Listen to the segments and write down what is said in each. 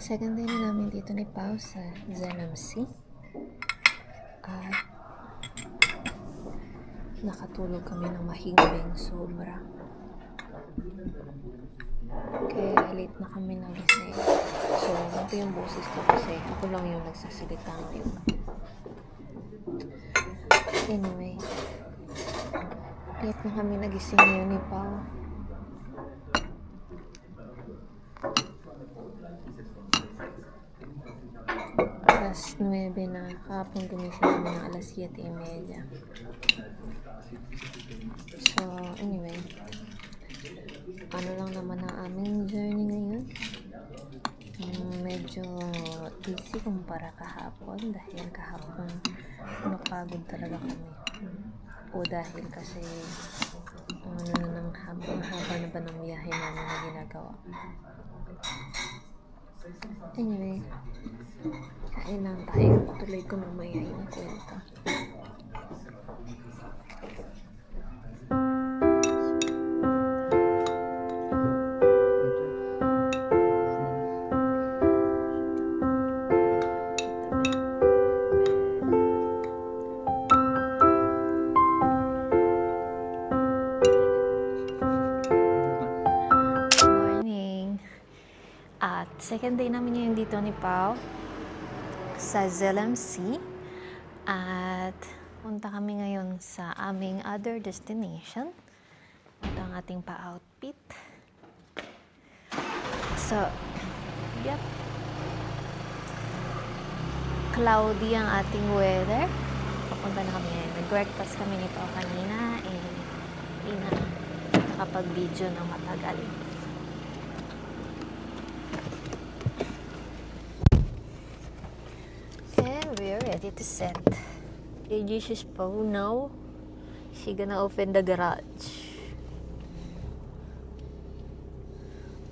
Second day na namin dito ni Pao sa ZMC. At nakatulog kami ng mahimbing sobra. Kaya late na kami nagising. So, ito yung boses ko kasi ako lang yung nagsasalita ngayon. Anyway, late na kami nagising ngayon ni Pao. Alas 9 na, kahapon gumising kami ng alas 7:30. So, anyway, ano lang naman ang aming journey ngayon. Medyo easy kumpara kahapon dahil kahapon napagod talaga kami. O dahil kasi haba na ba ng biyahe namin na ginagawa. Anyway, kain lang tayo. Tuloy ko mamaya yung kwento. At second day namin ngayon dito ni Pao sa ZMC. At punta kami ngayon sa aming other destination. Ito ang ating pa-outfit. So, yep. Cloudy ang ating weather. Papunta na kami ngayon. Nag-breakfast kami ni Pao kanina. Hindi na nakapag-video ng matagal. We're ready to set. Jesus Pao now. She gonna open the garage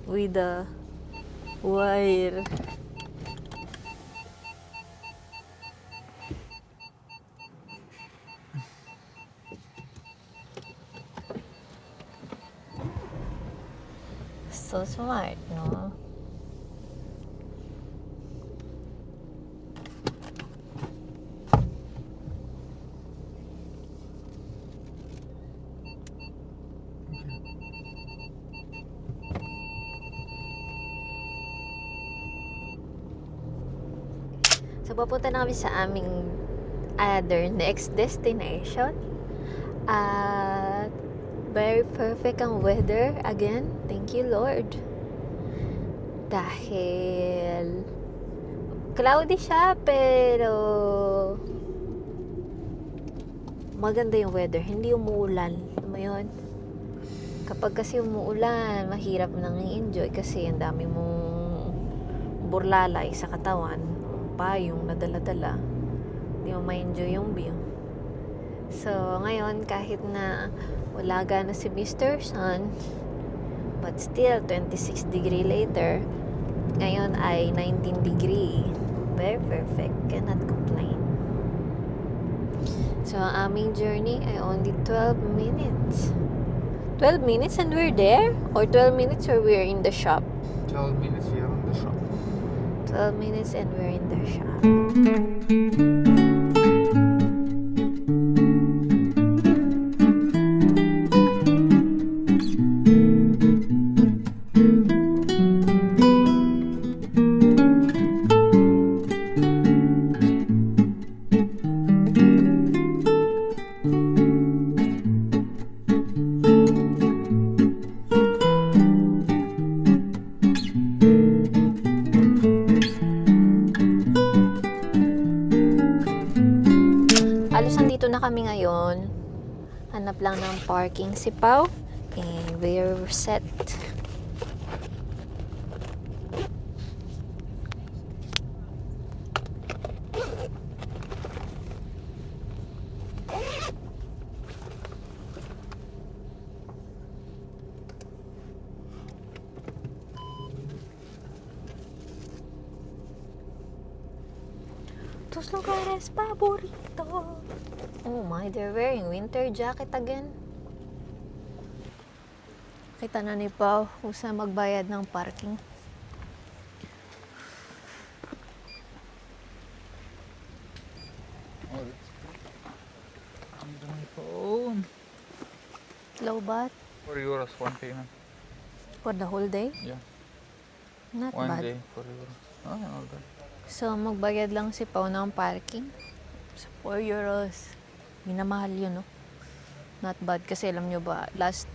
with the wire. So smart, no? So, papunta na kami sa aming other next destination. At very perfect ang weather. Again, thank you Lord. Dahil cloudy siya, pero maganda yung weather. Hindi umuulan. Alam mo yun? Kapag kasi umuulan, mahirap nang i-enjoy kasi ang dami mong burlalay sa katawan. Yung nadala-dala, hindi mo ma-enjoy yung view. So, ngayon, kahit na wala na si Mr. Sun, but still, 26 degree later, ngayon ay 19 degree. Very perfect. Cannot complain. So, ang aming journey ay only 12 minutes. 12 minutes and we're there? Or 12 minutes or we're in the shop? 12 minutes we are in the shop. 12 minutes and we're in the shop. Halos nandito na kami ngayon. Hanap lang ng parking si Pao. And we're set. Tus lugares favorito. Oh my, they're wearing winter jacket again. Kita na ni Pao kung saan magbayad ng parking. Under my phone. Low bat? 4 euros, one payment. For the whole day? Yeah. Not One bad. day, 4 euros. Oh, not bad. So, magbayad lang si Pao ng parking. So, 4 euros. Hindi na mahal yun, no? Not bad. Kasi alam nyo ba, last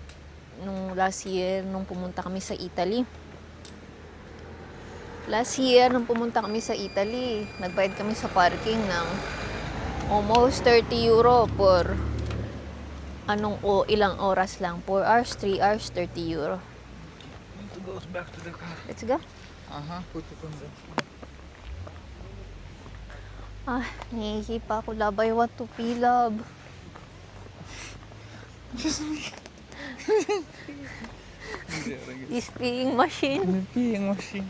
year, nung pumunta kami sa Italy, nagbayad kami sa parking ng almost 30 euro for ilang oras lang. 4 hours, 3 hours, 30 euro. Need to go back to the car. Let's go. Put it on there. Nahihi pa ako, love. I want to pee, love. This peeing machine. Peeing machine.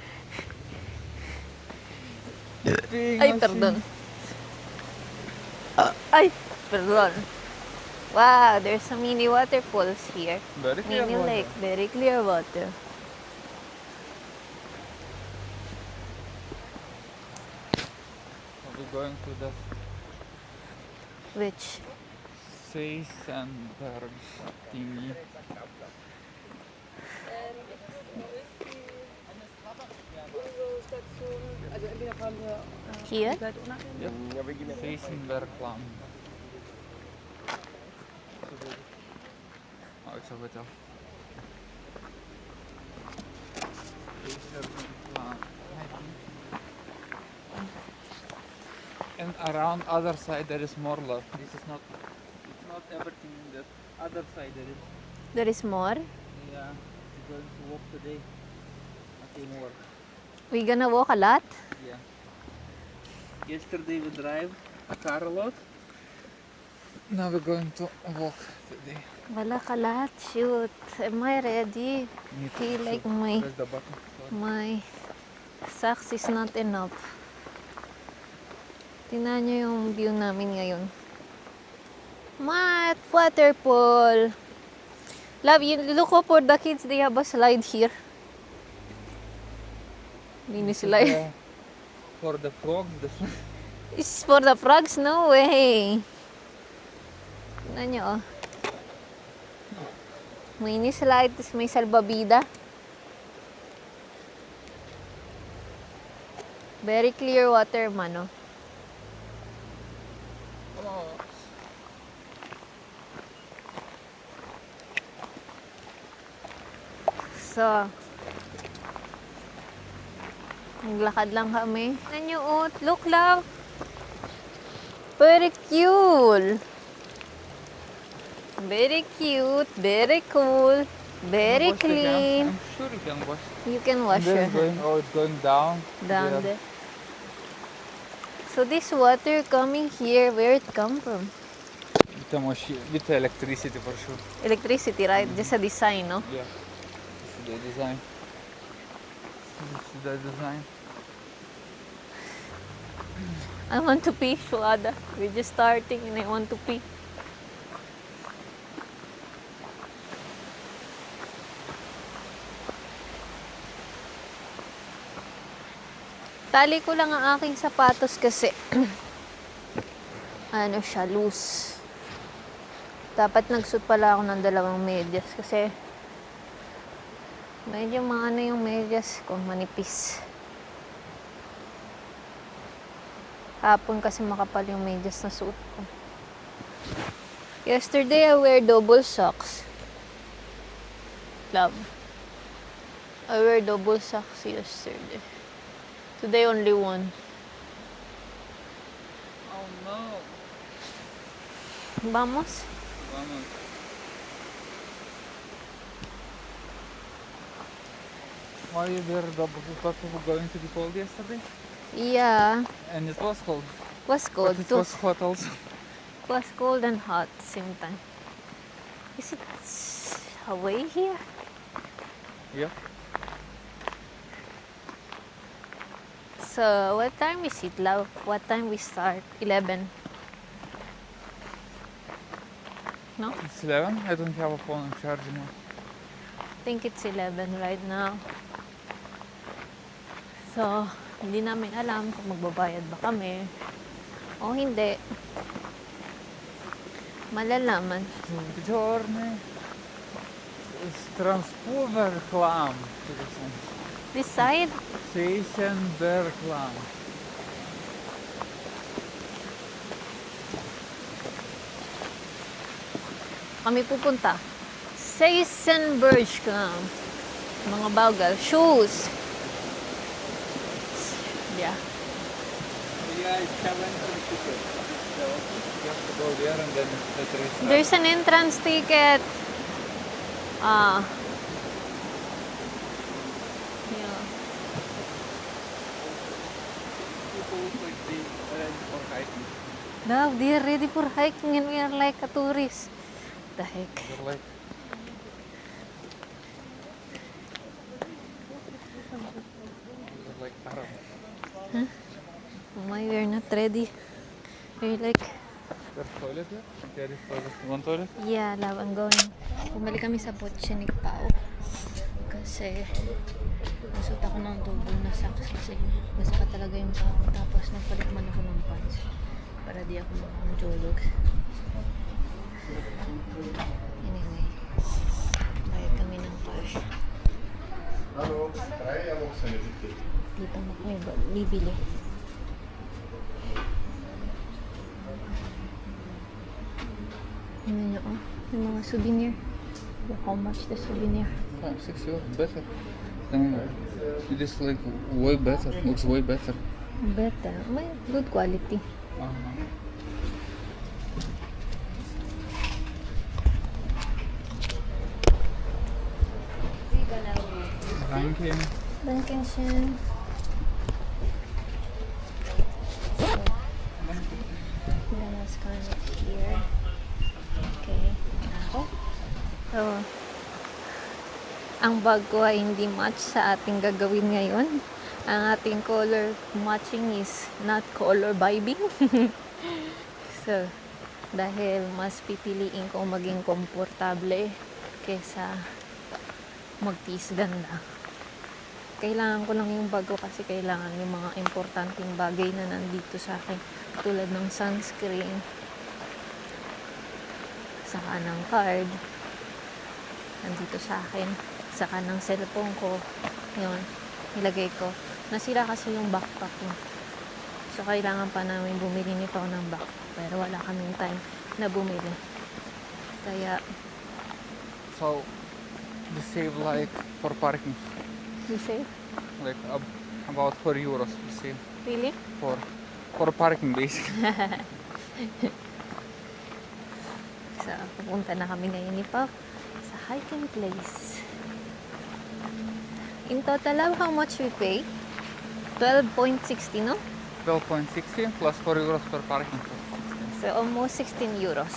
Ay, pardon. Ay, pardon. Wow, there's some mini waterfalls here. Very clear Mini water. lake, very clear water. We're going to the Which? Seisenberg thingy. Here? Yep. Seisenberg Lam. Oh, it's a hotel. Seisenberg Lam, I think. And around other side there is more love. This is not, it's not everything in that other side there is. There is more? Yeah, we're going to walk today. Nothing more. We gonna walk a lot? Yeah. Yesterday we drive a car a lot. Now we're going to walk today. Wala ka lahat. Shoot. Am I ready? Need to Feel like shoot. my Press the button. Sorry. my socks is not enough. Tingnan nyo yung view namin ngayon. Mat! Waterfall! Love, you look up for the kids. They have a slide here. Mini This is slide. for the frogs. It's for the frogs? No way! Tingnan nyo, oh. Mini slide, tapos may salbabida. Very clear water man, oh. Oh. So, naglakad lang kami. Tingnan nyo, oh, look lang. Very cute. Very cute, very cool, very Wash the hands. clean. I'm sure you can wash. You can wash And your then going, hands oh, it's going down. down there. there. So this water coming here, where it come from? With electricity for sure. Electricity, right? Just a design, no? Yeah. This is the design. This is the design. I want to pee, Shuada. We're just starting and I want to pee. Tali ko lang ang aking sapatos kasi ano siya, loose. Dapat nagsuot pala ako ng dalawang medyas kasi medyo maano yung medyas ko, manipis. Hapon kasi makapal yung medyas na suot ko. Yesterday I wear double socks. Love. I wear double socks yesterday. Today only one. Oh no. Vamos? Vamos. Why you wear double? You thought you were going to be cold yesterday? Yeah. And it was cold. Was cold But it too. was hot also. Was cold and hot at the same time. Is it away here? Yeah. So, what time is it, love? What time we start? 11. No? It's 11. I don't have a phone on charge anymore. I think it's 11 right now. So, hindi namin alam kung magbabayad ba kami. O hindi. Malalaman. Journey is transpover clam. This side? Seisenberg clam. Kami pupunta. Seisenberg Camp. Mga bagal. Shoes. Yeah. Yeah, it's 7 ticket. So you have to go there and then the restart. There's an entrance ticket. Ah. Yeah. People look like they ready for hiking. Now, they're ready for hiking and we are like a tourist. The heck? They're like Arab. Oh my, we're not ready. We're like, There's toilet there? There is toilet. You want toilet? yeah, love, I'm going. Bumalik kami sa Poche ni Pao. Kasi, nasuot ako ng double na socks kasi masaka talaga yung pao. Tapos, nagpalit man ako ng pants para di ako makakajolog. Anyway, bayad kami ng cash. Dito mo kami bibili. Ano nyo, oh? Yung mga souvenir. Look how much the souvenir. 5, 6 euros. Better. It is like way better. Looks way better. Better. May good quality. Ranking. Dankeschön. So, I'm gonna scan it here. Okay. Ako. So, ang bag ko ay hindi match sa ating gagawin ngayon. Ang ating color matching is not color vibing. So, dahil mas pipiliin ko maging komportable kesa magtiis ganda. Kailangan ko lang yung bag ko kasi kailangan yung mga importanteng bagay na nandito sa akin. Tulad ng sunscreen, saka ng card, nandito sa akin, saka ng cellphone ko. Yun, nilagay ko. Nasira kasi yung backpack ko. So, kailangan pa namin bumili nito ng backpack. Pero wala kaming time na bumili. Kaya, So, they save like for parking. you say, Like about 4 euros we save really? for parking basically. So, pupunta na kami ngayon ni Pao sa hiking place. In total, how much we pay? 12.60, no? 12.60 plus 4 euros per parking. So, almost 16 euros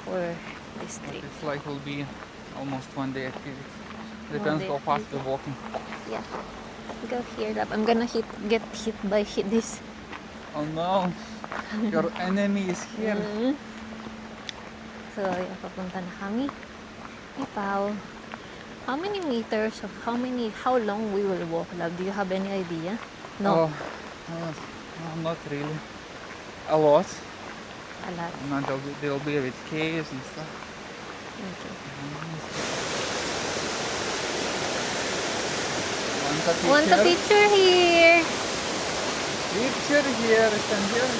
for this trip. It's like will be almost 1 day activity. Depends day how fast we're walking. Yeah. Go here, love. I'm gonna get hit by this. Oh no! Your enemy is here. Mm. So, yeah, papunta na kami. Hey, Pao. How many meters of how long we will walk, love? Do you have any idea? No. Not really. A lot. A lot. And they'll be with caves and stuff. Okay. Want Want a a picture here? Picture here. Stand here.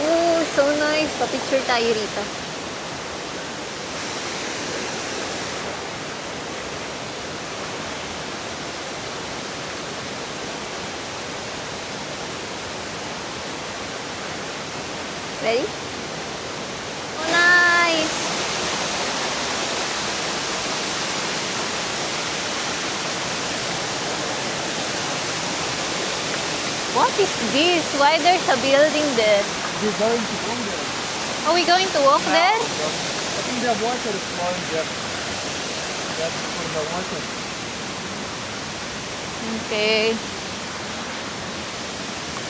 Oh, so nice. Pa-picture tayo rito. Ready? Oh, nice! What is this? Why there's a building there? We're going to go there. Are we going to walk there? I think the water is flowing there. That's for the water. Okay.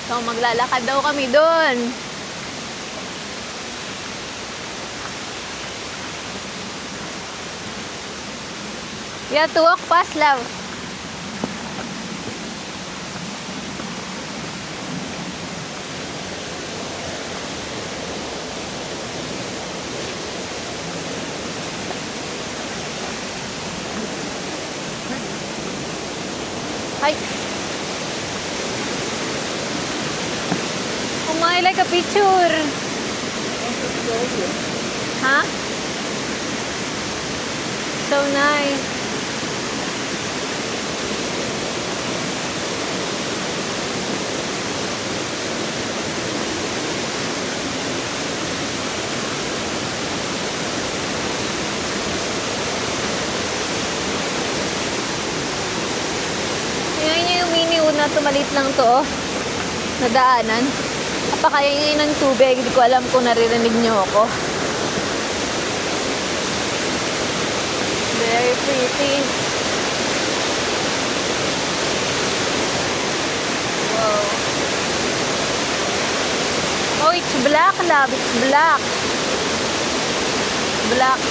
So, maglalakad daw kami doon. We have to walk past, love. I like a picture. Huh? So nice. Yan yung mini wood na tumalit lang to, oh. Nadaanan. Napakayangay ng tubig. Hindi ko alam kung naririnig niyo ako. Very pretty. Wow. Oh, it's black, love. It's black. Black.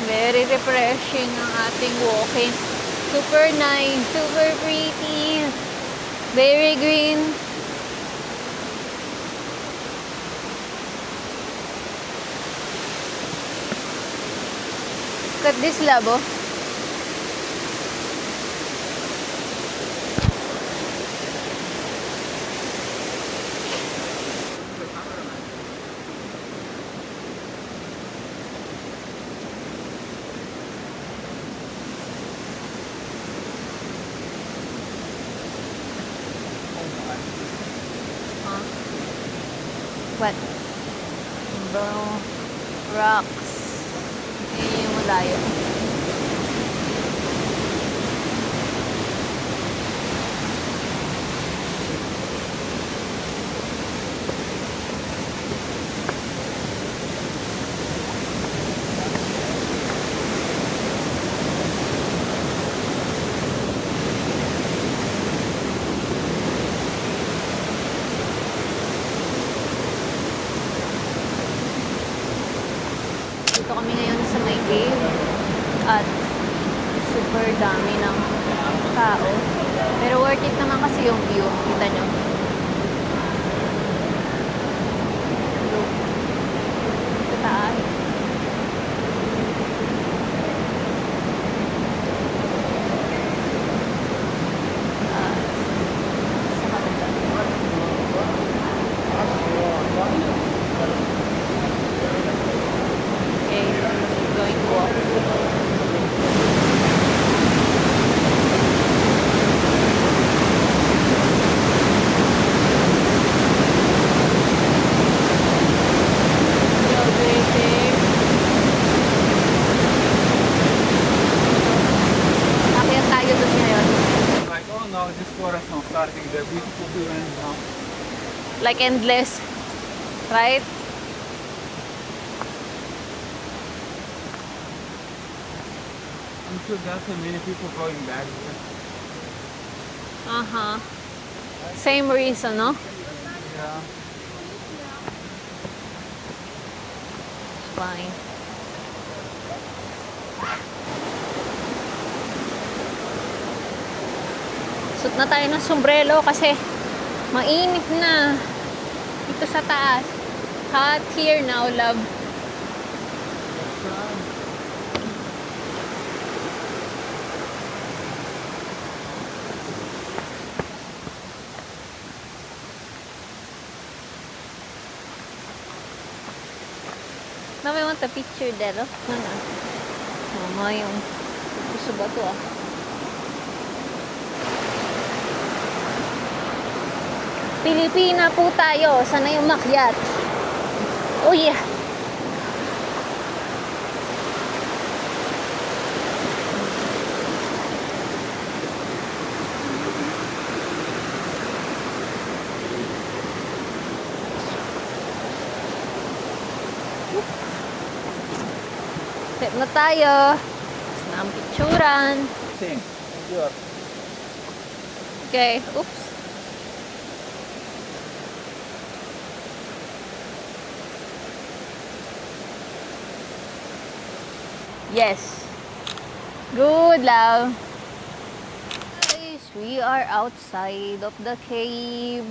Very refreshing ang ating walking. Super nice, super pretty, very green. Look at this labo. What? Brown rocks. Yan yung malayo. Dito kami ngayon sa may cave at super dami ng tao. Pero worth it naman kasi yung view. Kita nyo. Look. Sa taas. At sa kabila. Okay, going to walk. Celebrating. Akyat tayo dun ngayon. Like, oh no, this forest now starting the beautiful view and now. Like endless. Right? I'm sure there's so many people going back here. Uh-huh. Same reason, no? Yeah. Fine. Suot na tayo ng sombrero kasi mainit na dito sa taas. Hot here now, love. Now I want a picture there, oh. Ano? Mama, yung gusto ba to, ah? Pilipina po tayo. Sana yung makyat. Oh yeah. Set na tayo. Tapos na ang picturan. Same. Sure. Okay. Oops. Yes. Good, love. Guys, we are outside of the cave.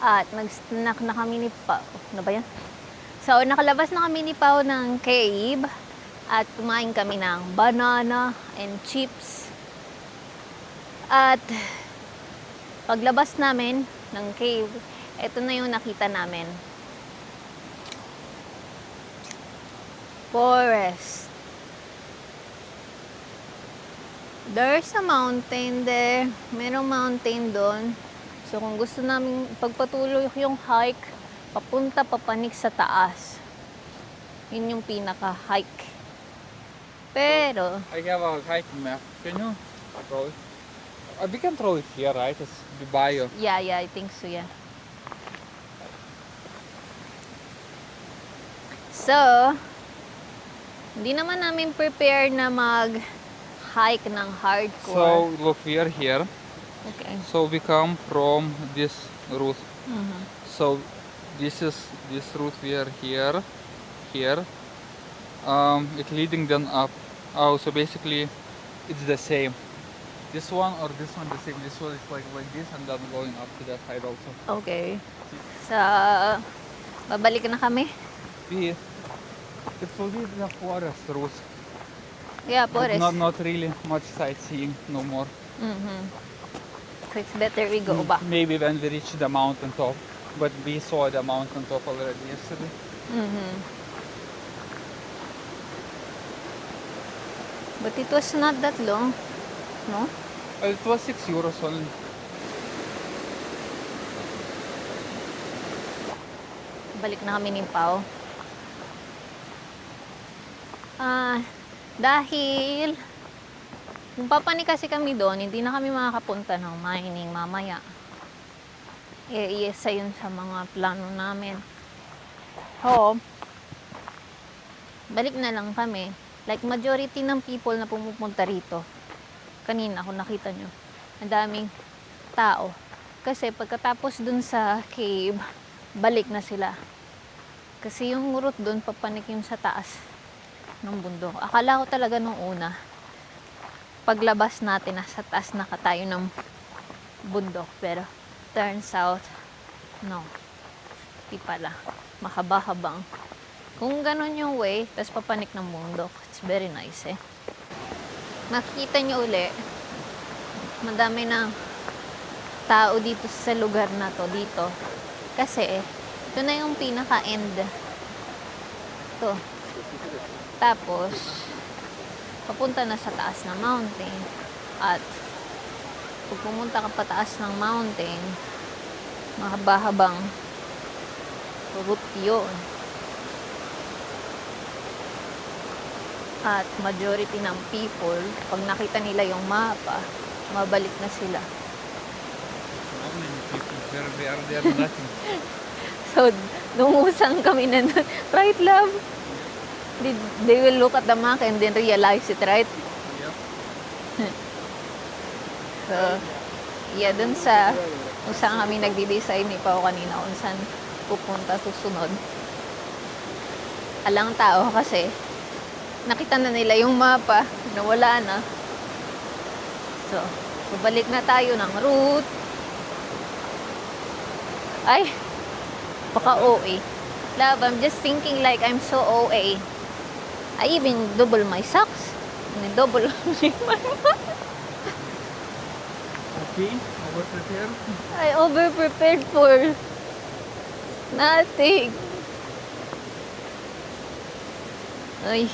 At nag-snack na kami ni Pa. Ano ba yan? So, nakalabas na kami ni Pao ng cave at kumain kami ng banana and chips. At paglabas namin ng cave, ito na yung nakita namin. Forest. There's a mountain there. Merong mountain doon. So, kung gusto namin pagpatuloy yung hike, papunta papanik sa taas. Yun yung pinaka-hike. Pero, I have a hiking map. Can you throw it? We can throw it here, right? It's the bio. yeah, I think so, yeah. So, hindi naman namin prepare na mag-hike ng So hardcore. look, we are here. Okay. So we come from this route. Mhm. So this is this route. We are here. It leading then up. Oh, so basically, it's the same. This one or this one the same. This one is like this, and then going up to that side also. Okay. So, babalik na kami. It will be the forest route. Yeah, But forest. not really much sightseeing no more. Mhm. So, it's better we go back. Maybe when we reach the mountain top. But we saw the mountain top already yesterday. Mhm. But it was not that long, no? It was 6 euros only. Balik na kami ni Pao. Dahil kung papanik kasi kami doon, hindi na kami makakapunta ng mining mamaya. Isa yun sa mga plano namin. So, balik na lang kami. Like, majority ng people na pumupunta rito, kanina kung nakita nyo, ang daming tao. Kasi pagkatapos dun sa cave, balik na sila. Kasi yung route dun, papanik yung sa taas ng bundok. Akala ko talaga nung una, paglabas natin, nasa taas na tayo ng bundok. Pero, turns out, no. Di pala. Mahaba-habang. Kung ganun yung way, tapos papanik ng bundok, it's very nice eh. Makikita nyo uli, madami ng tao dito sa lugar na to, dito. Kasi, ito na yung pinaka-end. Ito. Tapos, papunta na sa taas ng mountain. At, pag pumunta ka pataas ng mountain, mahaba-habang route yun. At majority ng people, pag nakita nila yung mapa, mabalik na sila. How many people? There are nothing. So, nungusang kami na nun. Right, love? They will look at the map and then realize it, right? Yep. So, yeah, dun sa kung saan kami nagdi-decide ni Pao kanina kung saan pupunta susunod. Alang tao kasi nakita na nila yung mapa, nawala na. So, babalik na tayo ng route. Ay, baka OA. Love, I'm just thinking like I'm so OA. I even double my socks. And double my Okay, over prepared. I over-prepared for nothing. Ay.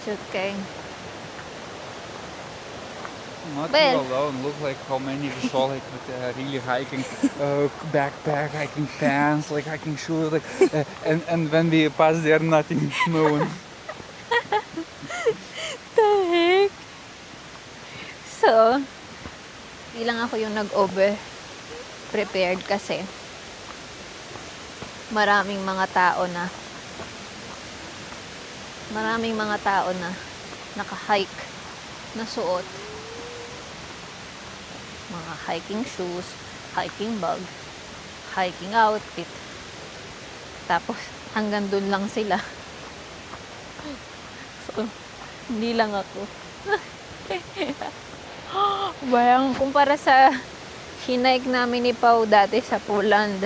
It's okay. Not Well- you alone. Look like how many we saw like with really hiking backpack, hiking pants, like hiking shoes, like and when we pass there, nothing, no one. The heck? So, di lang ako yung nag-over prepared kasi maraming mga tao na naka-hike na suot mga hiking shoes, hiking bag, hiking outfit. Tapos hanggang dun lang sila. So, hindi lang ako. Bayang kumpara sa hinike namin ni Pau dati sa Poland.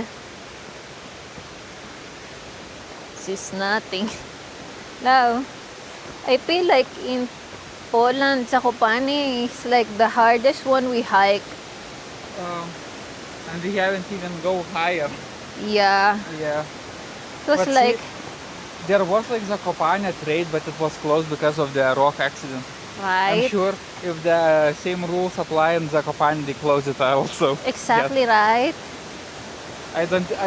This is nothing. Now, I feel like in Poland, Zakopane is like the hardest one we hike. And we haven't even go higher. Yeah, Yeah. it was But like, there was like Zakopane trade, but it was closed because of the rock accident. I'm right? sure if the same rules apply in Zakopane, they close it also. Exactly right. I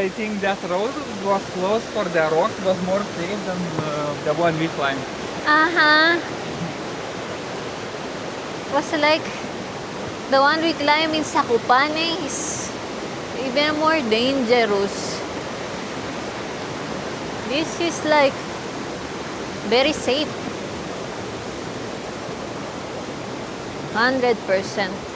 think that road was closed for the rock was more safe than the one we climbed. Uh-huh. Was like, the one we climb in Zakopane is even more dangerous. This is like very safe. 100%.